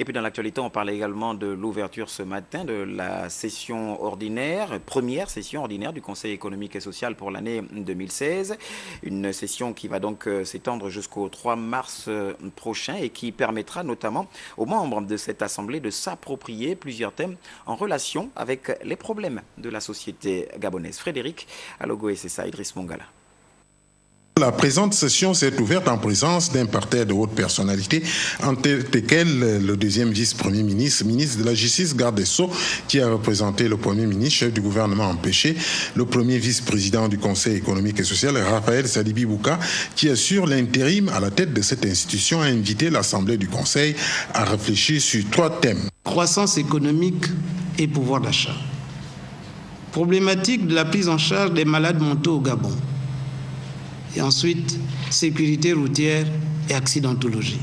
Et puis dans l'actualité, on parle également de l'ouverture ce matin de la session ordinaire, première session ordinaire du Conseil économique et social pour l'année 2016. Une session qui va donc s'étendre jusqu'au 3 mars prochain et qui permettra notamment aux membres de cette assemblée de s'approprier plusieurs thèmes en relation avec les problèmes de la société gabonaise. Frédéric Alogo et c'est ça, Idriss Mongala. La présente session s'est ouverte en présence d'un parterre de hautes personnalités, en tête desquelles le deuxième vice-premier ministre, ministre de la Justice, garde des Sceaux, qui a représenté le premier ministre, chef du gouvernement empêché, le premier vice-président du Conseil économique et social, Raphaël Salibi Bouka, qui assure l'intérim à la tête de cette institution, a invité l'Assemblée du Conseil à réfléchir sur 3 thèmes. Croissance économique et pouvoir d'achat. Problématique de la prise en charge des malades mentaux au Gabon. Et ensuite, sécurité routière et accidentologie.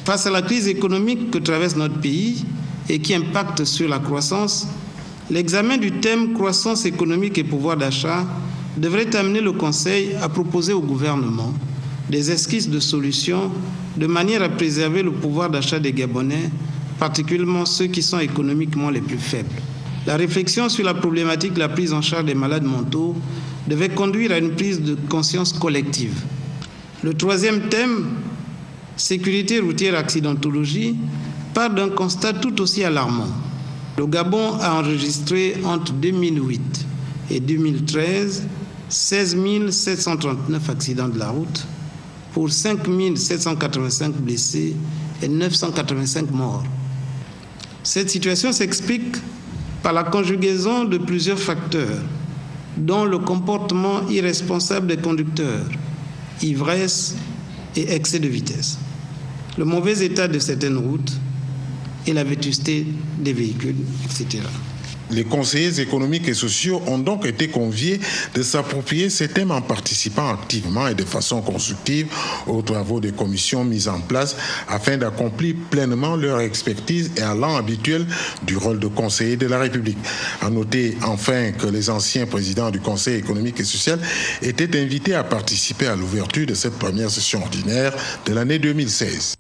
Face à la crise économique que traverse notre pays et qui impacte sur la croissance, l'examen du thème croissance économique et pouvoir d'achat devrait amener le Conseil à proposer au gouvernement des esquisses de solutions de manière à préserver le pouvoir d'achat des Gabonais, particulièrement ceux qui sont économiquement les plus faibles. La réflexion sur la problématique de la prise en charge des malades mentaux devait conduire à une prise de conscience collective. Le 3e thème, sécurité routière accidentologie, part d'un constat tout aussi alarmant. Le Gabon a enregistré entre 2008 et 2013 16 739 accidents de la route pour 5 785 blessés et 985 morts. Cette situation s'explique par la conjugaison de plusieurs facteurs, dont le comportement irresponsable des conducteurs, ivresse et excès de vitesse, le mauvais état de certaines routes et la vétusté des véhicules, etc. Les conseillers économiques et sociaux ont donc été conviés de s'approprier ces thèmes en participant activement et de façon constructive aux travaux des commissions mises en place afin d'accomplir pleinement leur expertise et allant habituel du rôle de conseiller de la République. À noter enfin que les anciens présidents du Conseil économique et social étaient invités à participer à l'ouverture de cette première session ordinaire de l'année 2016.